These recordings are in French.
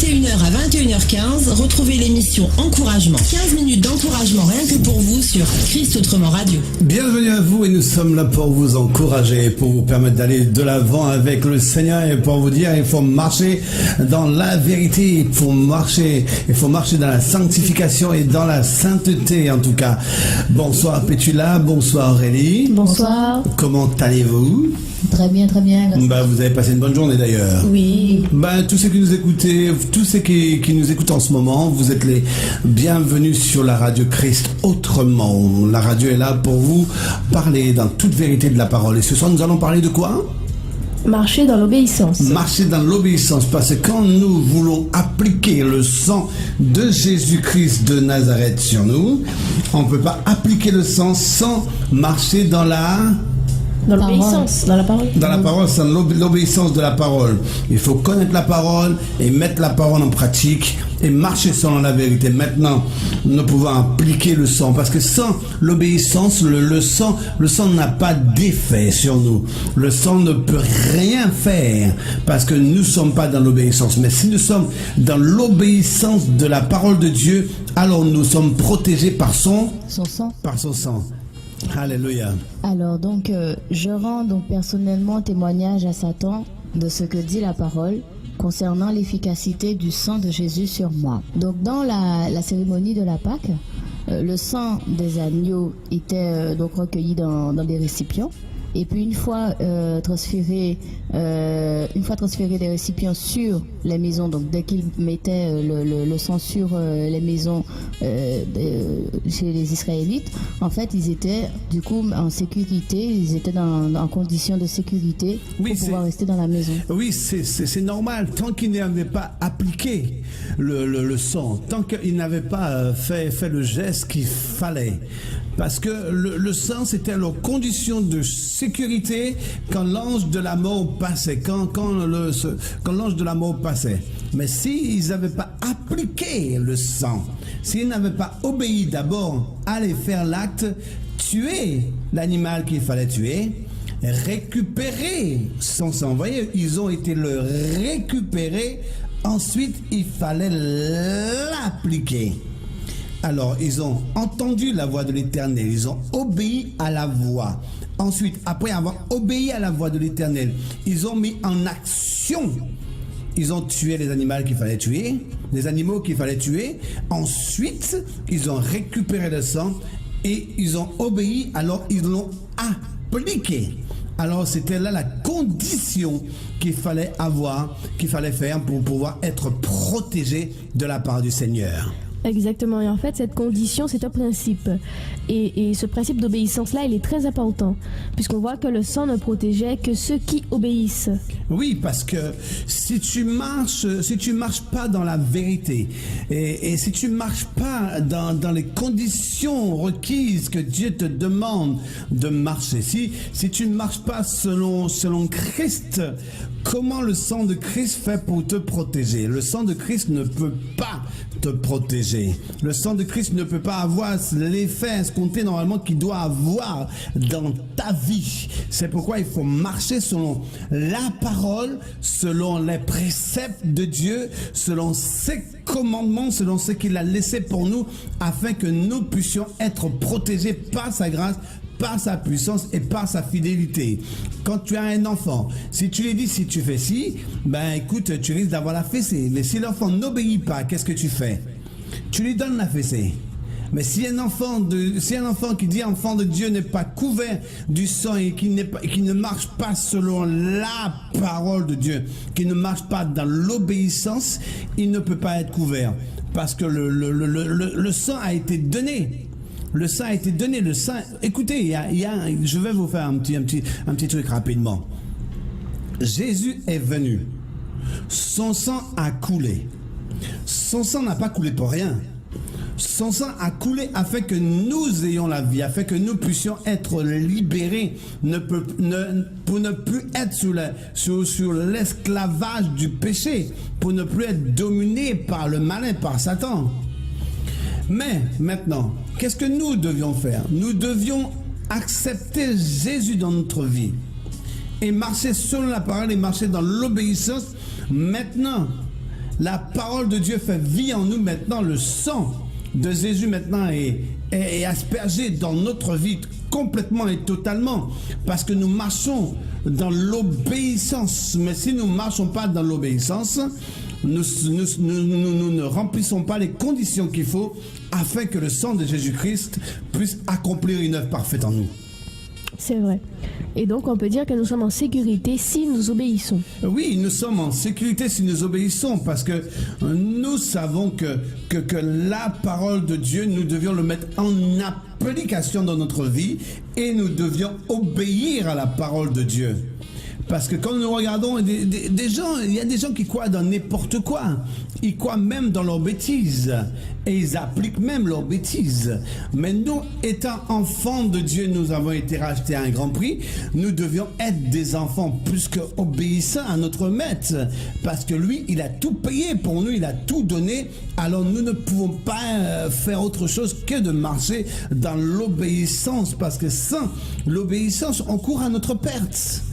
21h à 21h15, retrouvez l'émission Encouragement. 15 minutes d'encouragement rien que pour vous sur Christ Autrement Radio. Bienvenue à vous et nous sommes là pour vous encourager, pour vous permettre d'aller de l'avant avec le Seigneur et pour vous dire il faut marcher dans la vérité, il faut marcher dans la sanctification et dans la sainteté en tout cas. Bonsoir Pétula, bonsoir Aurélie. Bonsoir. Comment allez-vous? Très bien, très bien. Vous avez passé une bonne journée d'ailleurs. Oui. Tous ceux qui nous écoutez, tous ceux qui nous écoutent en ce moment, vous êtes les bienvenus sur la radio Christ Autrement. La radio est là pour vous parler dans toute vérité de la parole. Et ce soir, nous allons parler de quoi? Marcher dans l'obéissance. Marcher dans l'obéissance, parce que quand nous voulons appliquer le sang de Jésus-Christ de Nazareth sur nous, on ne peut pas appliquer le sang sans marcher dans l'obéissance, dans la parole. Dans la parole, c'est l'obéissance de la parole. Il faut connaître la parole et mettre la parole en pratique et marcher selon la vérité. Maintenant, nous pouvons appliquer le sang parce que sans l'obéissance, le sang n'a pas d'effet sur nous. Le sang ne peut rien faire parce que nous ne sommes pas dans l'obéissance. Mais si nous sommes dans l'obéissance de la parole de Dieu, alors nous sommes protégés par son sang. Par son sang. Alléluia. Alors donc, je rends donc personnellement témoignage à Satan de ce que dit la parole concernant l'efficacité du sang de Jésus sur moi. Donc dans la cérémonie de la Pâque, le sang des agneaux était donc recueilli dans des récipients. Et puis une fois transféré des récipients sur les maisons, donc dès qu'ils mettaient le sang sur les maisons chez les Israélites, en fait ils étaient du coup en sécurité, ils étaient en condition de sécurité pour pouvoir rester dans la maison. Oui, c'est normal, tant qu'ils n'avaient pas appliqué le sang, tant qu'ils n'avaient pas fait le geste qu'il fallait. Parce que le sang, c'était leur condition de sécurité quand l'ange de la mort passait, quand l'ange de la mort passait. Mais s'ils n'avaient pas appliqué le sang, s'ils n'avaient pas obéi d'abord à aller faire l'acte, tuer l'animal qu'il fallait tuer, récupérer son sang. Vous voyez, ils ont été le récupérer, ensuite il fallait l'appliquer. Alors, ils ont entendu la voix de l'Éternel, ils ont obéi à la voix. Ensuite, après avoir obéi à la voix de l'Éternel, ils ont mis en action. Ils ont tué les animaux qu'il fallait tuer, les animaux qu'il fallait tuer. Ensuite, ils ont récupéré le sang et ils ont obéi, alors ils l'ont appliqué. Alors, c'était là la condition qu'il fallait avoir, qu'il fallait faire pour pouvoir être protégé de la part du Seigneur. Exactement, et en fait cette condition c'est un principe et ce principe d'obéissance là il est très important puisqu'on voit que le sang ne protégeait que ceux qui obéissent. Oui, parce que si tu marches pas dans la vérité et si tu marches pas dans les conditions requises que Dieu te demande de marcher, si tu ne marches pas selon Christ, comment le sang de Christ fait pour te protéger? Le sang de Christ ne peut pas te protéger. Le sang de Christ ne peut pas avoir l'effet escompté normalement qu'il doit avoir dans ta vie. C'est pourquoi il faut marcher selon la parole, selon les préceptes de Dieu, selon ses commandements, selon ce qu'il a laissé pour nous, afin que nous puissions être protégés par sa grâce, par sa puissance et par sa fidélité. Quand tu as un enfant, si tu lui dis si tu fais ci, écoute, tu risques d'avoir la fessée. Mais si l'enfant n'obéit pas, qu'est-ce que tu fais? Tu lui donnes la fessée. Mais si un enfant qui dit enfant de Dieu n'est pas couvert du sang et qui ne marche pas selon la parole de Dieu, qui ne marche pas dans l'obéissance, il ne peut pas être couvert. Parce que le sang a été donné. Le sang a été donné, le sang... Écoutez, je vais vous faire un petit truc rapidement. Jésus est venu. Son sang a coulé. Son sang n'a pas coulé pour rien. Son sang a coulé afin que nous ayons la vie, afin que nous puissions être libérés pour ne plus être sur l'esclavage du péché, pour ne plus être dominés par le malin, par Satan. Mais maintenant, qu'est-ce que nous devions faire? Nous devions accepter Jésus dans notre vie et marcher selon la parole et marcher dans l'obéissance. Maintenant, La parole de Dieu fait vie en nous maintenant. Le sang de Jésus maintenant est aspergé dans notre vie complètement et totalement, parce que nous marchons dans l'obéissance. Mais si nous ne marchons pas dans l'obéissance, nous ne remplissons pas les conditions qu'il faut afin que le sang de Jésus-Christ puisse accomplir une œuvre parfaite en nous. C'est vrai. Et donc on peut dire que nous sommes en sécurité si nous obéissons. Oui, nous sommes en sécurité si nous obéissons, parce que nous savons que la parole de Dieu, nous devions le mettre en application dans notre vie et nous devions obéir à la parole de Dieu. Parce que quand nous regardons des gens, il y a des gens qui croient dans n'importe quoi. Ils croient même dans leurs bêtises. Et ils appliquent même leurs bêtises. Mais nous, étant enfants de Dieu, nous avons été rachetés à un grand prix. Nous devions être des enfants plus qu'obéissants à notre maître. Parce que lui, il a tout payé pour nous, il a tout donné. Alors nous ne pouvons pas faire autre chose que de marcher dans l'obéissance. Parce que sans l'obéissance, on court à notre perte.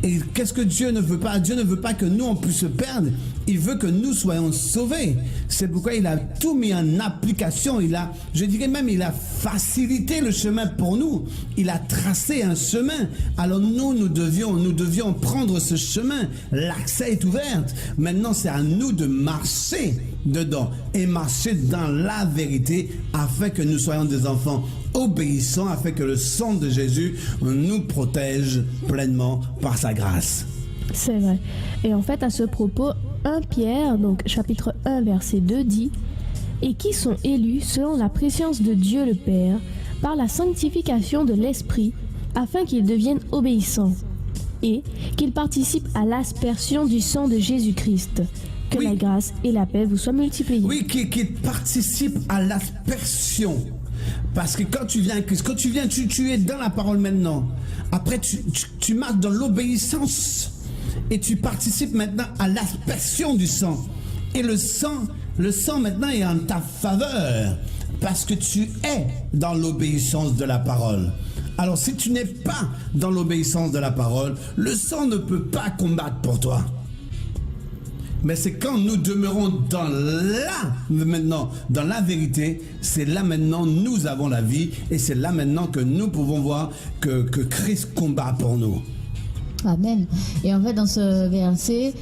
Et qu'est-ce que Dieu ne veut pas? Dieu ne veut pas que nous on puisse se perdre. Il veut que nous soyons sauvés. C'est pourquoi il a tout mis en application. Je dirais même, il a facilité le chemin pour nous. Il a tracé un chemin. Alors nous devions prendre ce chemin. L'accès est ouvert. Maintenant, c'est à nous de marcher dedans et marcher dans la vérité afin que nous soyons des enfants obéissants, afin que le sang de Jésus nous protège pleinement par sa grâce. C'est vrai. Et en fait, à ce propos, 1 Pierre, donc chapitre 1, verset 2 dit « Et qui sont élus selon la préscience de Dieu le Père, par la sanctification de l'Esprit, afin qu'ils deviennent obéissants, et qu'ils participent à l'aspersion du sang de Jésus-Christ. Que la grâce et la paix vous soient multipliées. » Oui, qui participent à l'aspersion. Parce que quand tu viens à Christ, tu es dans la parole maintenant. Après, tu marches dans l'obéissance et tu participes maintenant à l'aspersion du sang. Et le sang maintenant est en ta faveur parce que tu es dans l'obéissance de la parole. Alors si tu n'es pas dans l'obéissance de la parole, le sang ne peut pas combattre pour toi. Mais c'est quand nous demeurons dans la vérité, c'est là maintenant nous avons la vie et c'est là maintenant que nous pouvons voir que Christ combat pour nous. Amen. Et en fait, dans ce verset,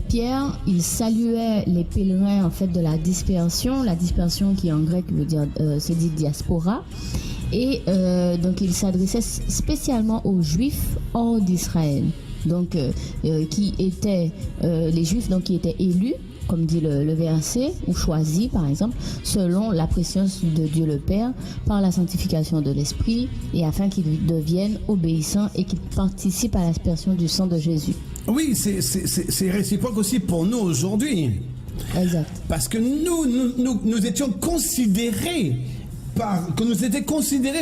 Pierre, il saluait les pèlerins en fait de la dispersion qui en grec veut dire, se dit diaspora. Et donc il s'adressait spécialement aux Juifs hors d'Israël. Donc qui étaient les Juifs donc qui étaient élus, comme dit le verset, ou choisis par exemple, selon la préscience de Dieu le Père, par la sanctification de l'Esprit, et afin qu'ils deviennent obéissants et qu'ils participent à l'aspersion du sang de Jésus. Oui, c'est réciproque aussi pour nous aujourd'hui. Exact. Parce que nous étions considérés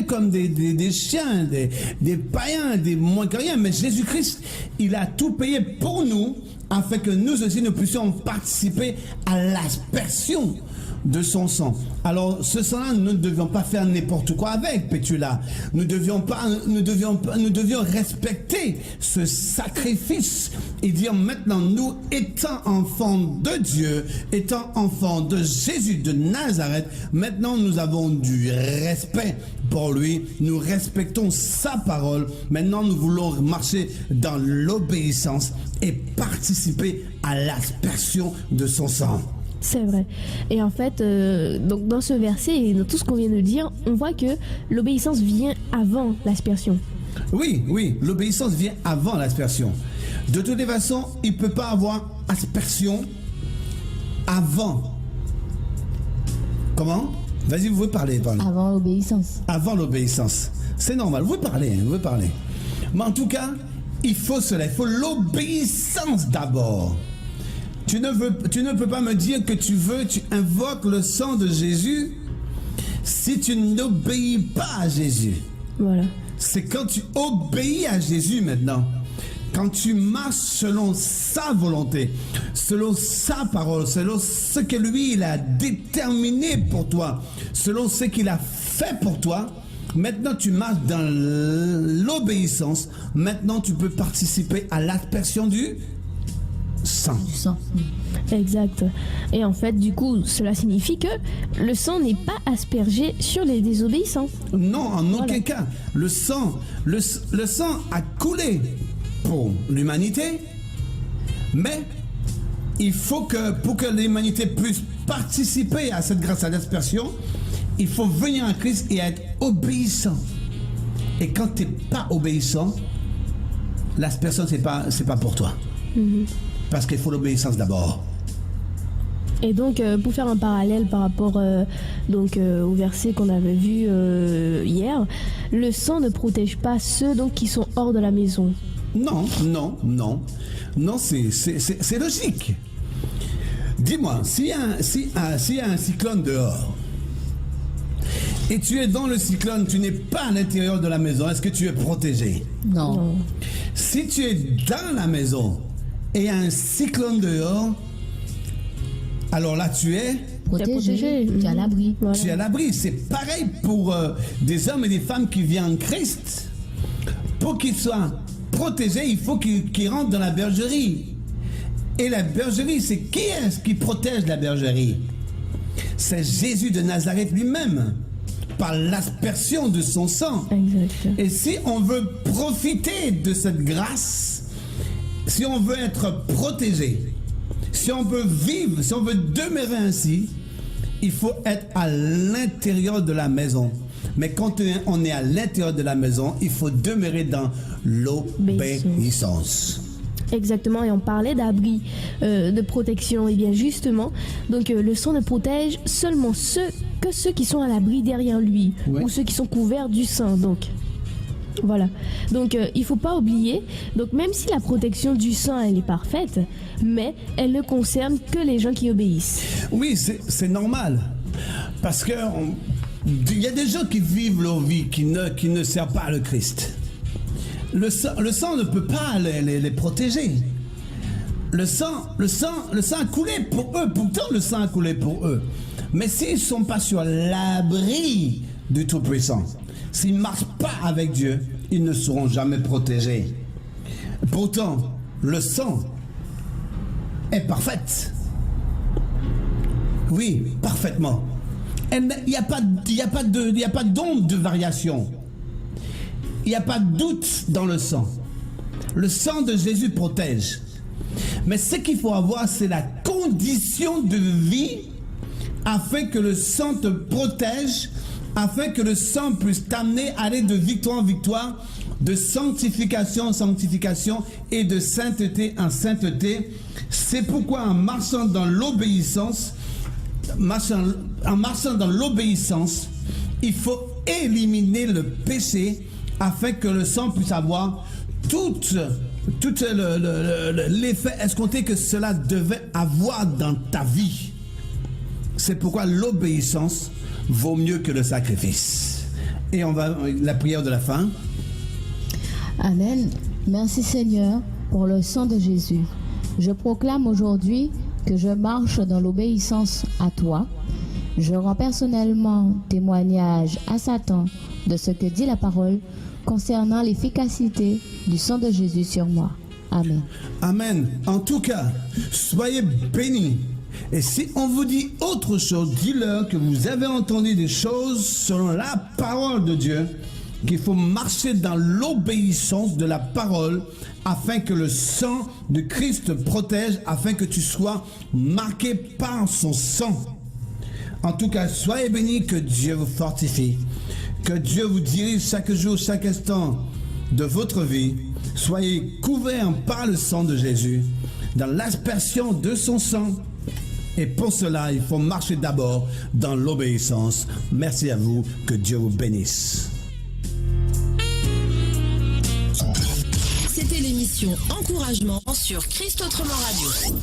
comme des chiens, des païens, des moins que rien. Mais Jésus-Christ, il a tout payé pour nous, afin que nous aussi nous puissions participer à l'aspersion de son sang. Alors ce sang-là, nous ne devions pas faire n'importe quoi avec, Pétula. Nous devions respecter ce sacrifice et dire maintenant, nous étant enfants de Dieu, étant enfants de Jésus de Nazareth, maintenant nous avons du respect pour lui, nous respectons sa parole, maintenant nous voulons marcher dans l'obéissance et participer à l'aspersion de son sang. C'est vrai. Et en fait, donc dans ce verset et dans tout ce qu'on vient de dire, on voit que l'obéissance vient avant l'aspersion. Oui, l'obéissance vient avant l'aspersion. De toutes les façons, il ne peut pas avoir aspersion avant. Comment? Vas-y, vous pouvez parler. Avant l'obéissance. Avant l'obéissance. C'est normal, vous parlez. Mais en tout cas, il faut l'obéissance d'abord. Tu ne peux pas me dire que tu invoques le sang de Jésus si tu n'obéis pas à Jésus. Voilà. C'est quand tu obéis à Jésus maintenant, quand tu marches selon sa volonté, selon sa parole, selon ce que lui il a déterminé pour toi, selon ce qu'il a fait pour toi. Maintenant, tu marches dans l'obéissance. Maintenant, tu peux participer à l'aspersion sang. Du sang. Exact. Et en fait, du coup, cela signifie que le sang n'est pas aspergé sur les désobéissants. Non, en aucun Voilà. cas. Le sang a coulé pour l'humanité, mais il faut que, pour que l'humanité puisse participer à cette grâce à l'aspersion, il faut venir à Christ et être obéissant. Et quand tu n'es pas obéissant, l'aspersion, c'est pas pour toi. Parce qu'il faut l'obéissance d'abord. Et donc, pour faire un parallèle par rapport au verset qu'on avait vu hier, le sang ne protège pas ceux donc, qui sont hors de la maison. Non, c'est logique. Dis-moi, s'il y a un cyclone dehors, et tu es dans le cyclone, tu n'es pas à l'intérieur de la maison, est-ce que tu es protégé? Non. Si tu es dans la maison et il y a un cyclone dehors, alors là tu es Protégé. Tu es à l'abri. Voilà. tu es à l'abri. C'est pareil pour des hommes et des femmes qui viennent en Christ. Pour qu'ils soient protégés, il faut qu'ils rentrent dans la bergerie. Et la bergerie, c'est qui est-ce qui protège la bergerie? C'est Jésus de Nazareth lui-même, par l'aspersion de son sang. Exact. Et si on veut profiter de cette grâce, si on veut être protégé, si on veut vivre, si on veut demeurer ainsi, il faut être à l'intérieur de la maison. Mais quand on est à l'intérieur de la maison, il faut demeurer dans l'obéissance. Exactement, et on parlait d'abri, de protection. Et bien justement, donc le sang ne protège seulement ceux qui sont à l'abri derrière lui, Ouais. ou ceux qui sont couverts du sang. Donc voilà. Donc il faut pas oublier. Donc même si la protection du sang elle est parfaite, mais elle ne concerne que les gens qui obéissent. Oui, c'est normal. Parce que il y a des gens qui vivent leur vie qui ne servent pas le Christ. Le sang ne peut pas les protéger. Le sang a coulé pour eux. Pourtant, le sang a coulé pour eux. Mais s'ils ne sont pas sur l'abri du Tout-Puissant, s'ils ne marchent pas avec Dieu, ils ne seront jamais protégés. Pourtant, le sang est parfait. Oui, parfaitement. Il n'y a pas d'ombre de variation. Il n'y a pas de doute dans le sang. Le sang de Jésus protège. Mais ce qu'il faut avoir, c'est la condition de vie afin que le sang te protège, afin que le sang puisse t'amener à aller de victoire en victoire, de sanctification en sanctification et de sainteté en sainteté. C'est pourquoi en marchant dans l'obéissance, il faut éliminer le péché afin que le sang puisse avoir tout l'effet escompté que cela devait avoir dans ta vie. C'est pourquoi l'obéissance vaut mieux que le sacrifice. Et on va la prière de la fin. Amen. Merci Seigneur pour le sang de Jésus. Je proclame aujourd'hui que je marche dans l'obéissance à toi. Je rends personnellement témoignage à Satan de ce que dit la parole concernant l'efficacité du sang de Jésus sur moi. Amen. Amen. En tout cas, soyez bénis. Et si on vous dit autre chose, dis-leur que vous avez entendu des choses selon la parole de Dieu, qu'il faut marcher dans l'obéissance de la parole afin que le sang de Christ te protège, afin que tu sois marqué par son sang. En tout cas, soyez bénis, que Dieu vous fortifie, que Dieu vous dirige chaque jour, chaque instant de votre vie. Soyez couverts par le sang de Jésus, dans l'aspersion de son sang. Et pour cela, il faut marcher d'abord dans l'obéissance. Merci à vous, que Dieu vous bénisse. C'était l'émission Encouragement sur Christ Autrement Radio.